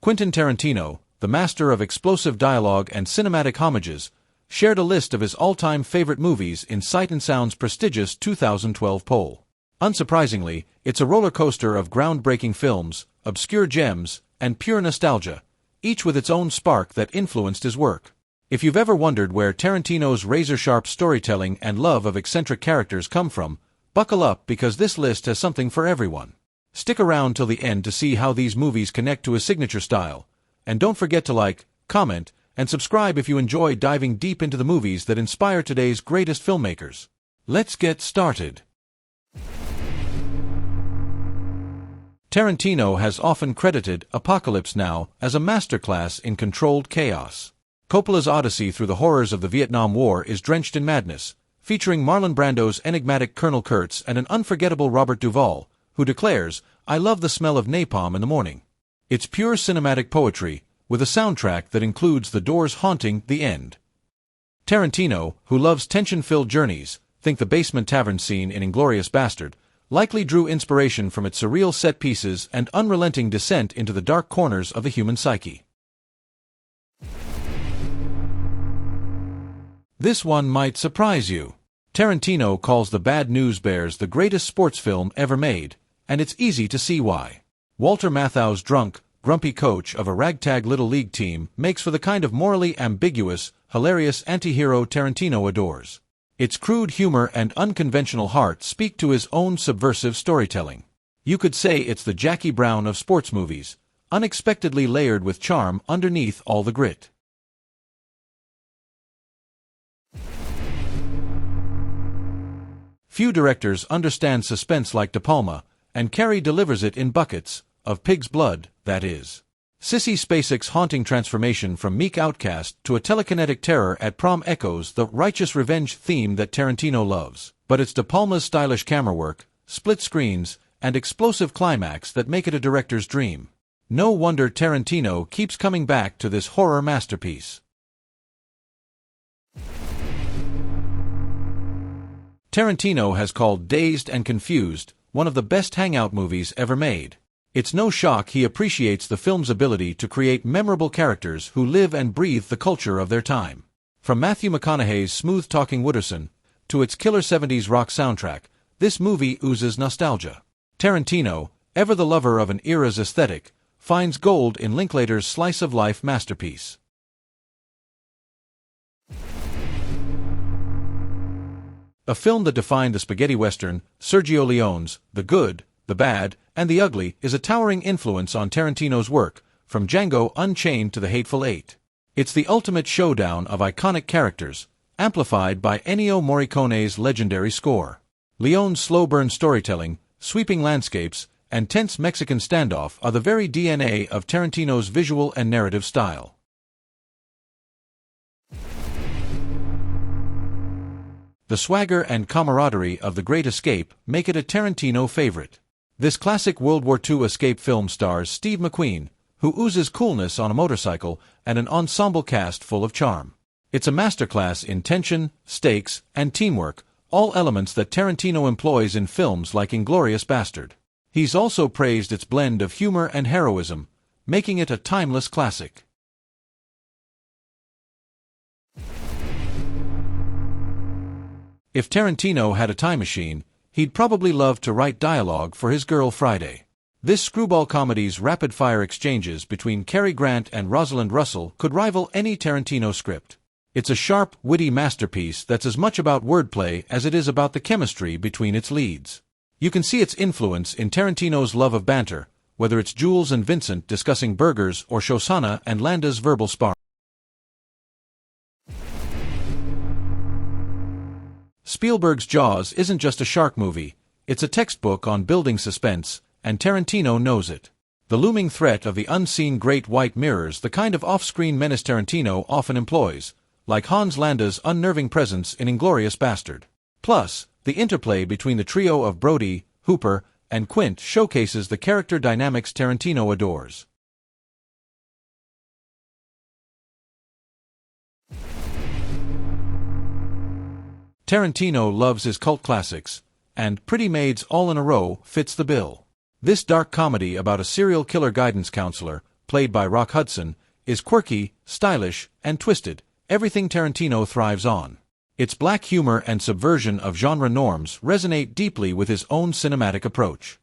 Quentin Tarantino, the master of explosive dialogue and cinematic homages, shared a list of his all-time favorite movies in Sight and Sound's prestigious 2012 poll. Unsurprisingly, it's a roller coaster of groundbreaking films, obscure gems, and pure nostalgia, each with its own spark that influenced his work. If you've ever wondered where Tarantino's razor-sharp storytelling and love of eccentric characters come from, buckle up because this list has something for everyone. Stick around till the end to see how these movies connect to his signature style. And don't forget to like, comment, and subscribe if you enjoy diving deep into the movies that inspire today's greatest filmmakers. Let's get started. Tarantino has often credited Apocalypse Now as a masterclass in controlled chaos. Coppola's odyssey through the horrors of the Vietnam War is drenched in madness, featuring Marlon Brando's enigmatic Colonel Kurtz and an unforgettable Robert Duvall, who declares, "I love the smell of napalm in the morning." It's pure cinematic poetry, with a soundtrack that includes The Doors' haunting The End. Tarantino, who loves tension-filled journeys, think the basement tavern scene in Inglourious Bastard, likely drew inspiration from its surreal set pieces and unrelenting descent into the dark corners of the human psyche. This one might surprise you. Tarantino calls The Bad News Bears the greatest sports film ever made, and it's easy to see why. Walter Matthau's drunk, grumpy coach of a ragtag Little League team makes for the kind of morally ambiguous, hilarious anti-hero Tarantino adores. Its crude humor and unconventional heart speak to his own subversive storytelling. You could say it's the Jackie Brown of sports movies, unexpectedly layered with charm underneath all the grit. Few directors understand suspense like De Palma, and Carrie delivers it in buckets, of pig's blood, that is. Sissy Spacek's haunting transformation from meek outcast to a telekinetic terror at prom echoes the righteous revenge theme that Tarantino loves, but it's De Palma's stylish camera work, split screens, and explosive climax that make it a director's dream. No wonder Tarantino keeps coming back to this horror masterpiece. Tarantino has called Dazed and Confused one of the best hangout movies ever made. It's no shock he appreciates the film's ability to create memorable characters who live and breathe the culture of their time. From Matthew McConaughey's smooth-talking Wooderson to its killer 70s rock soundtrack, this movie oozes nostalgia. Tarantino, ever the lover of an era's aesthetic, finds gold in Linklater's slice-of-life masterpiece. A film that defined the spaghetti western, Sergio Leone's The Good, the Bad, and the Ugly is a towering influence on Tarantino's work, from Django Unchained to The Hateful Eight. It's the ultimate showdown of iconic characters, amplified by Ennio Morricone's legendary score. Leone's slow-burn storytelling, sweeping landscapes, and tense Mexican standoff are the very DNA of Tarantino's visual and narrative style. The swagger and camaraderie of The Great Escape make it a Tarantino favorite. This classic World War II escape film stars Steve McQueen, who oozes coolness on a motorcycle, and an ensemble cast full of charm. It's a masterclass in tension, stakes, and teamwork, all elements that Tarantino employs in films like Inglourious Bastard. He's also praised its blend of humor and heroism, making it a timeless classic. If Tarantino had a time machine, he'd probably love to write dialogue for his girl Friday. This screwball comedy's rapid-fire exchanges between Cary Grant and Rosalind Russell could rival any Tarantino script. It's a sharp, witty masterpiece that's as much about wordplay as it is about the chemistry between its leads. You can see its influence in Tarantino's love of banter, whether it's Jules and Vincent discussing burgers or Shosanna and Landa's verbal sparring. Spielberg's Jaws isn't just a shark movie, it's a textbook on building suspense, and Tarantino knows it. The looming threat of the unseen great white mirrors the kind of off-screen menace Tarantino often employs, like Hans Landa's unnerving presence in Inglourious Bastard. Plus, the interplay between the trio of Brody, Hooper, and Quint showcases the character dynamics Tarantino adores. Tarantino loves his cult classics, and Pretty Maids All in a Row fits the bill. This dark comedy about a serial killer guidance counselor, played by Rock Hudson, is quirky, stylish, and twisted, everything Tarantino thrives on. Its black humor and subversion of genre norms resonate deeply with his own cinematic approach.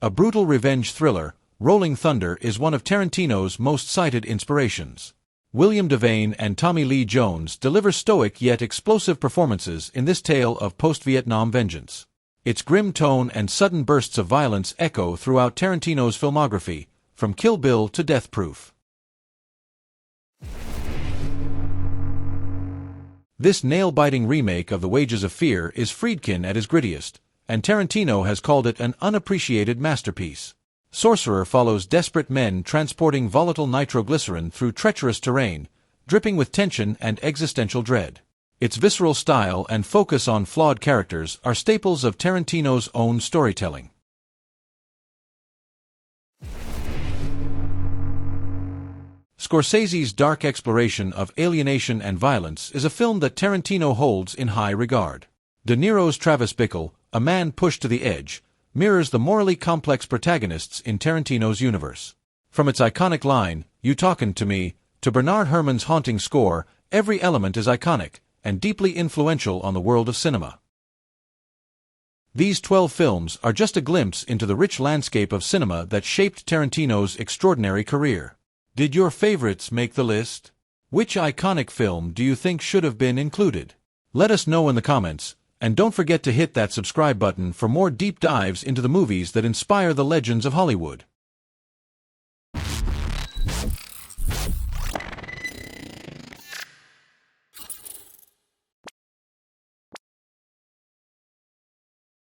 A brutal revenge thriller, Rolling Thunder is one of Tarantino's most cited inspirations. William Devane and Tommy Lee Jones deliver stoic yet explosive performances in this tale of post-Vietnam vengeance. Its grim tone and sudden bursts of violence echo throughout Tarantino's filmography, from Kill Bill to Death Proof. This nail-biting remake of The Wages of Fear is Friedkin at his grittiest, and Tarantino has called it an unappreciated masterpiece. Sorcerer follows desperate men transporting volatile nitroglycerin through treacherous terrain, dripping with tension and existential dread. Its visceral style and focus on flawed characters are staples of Tarantino's own storytelling. Scorsese's dark exploration of alienation and violence is a film that Tarantino holds in high regard. De Niro's Travis Bickle, a man pushed to the edge, mirrors the morally complex protagonists in Tarantino's universe. From its iconic line, "You talkin' to me," to Bernard Herrmann's haunting score, every element is iconic and deeply influential on the world of cinema. These 12 films are just a glimpse into the rich landscape of cinema that shaped Tarantino's extraordinary career. Did your favorites make the list? Which iconic film do you think should have been included? Let us know in the comments, and don't forget to hit that subscribe button for more deep dives into the movies that inspire the legends of Hollywood.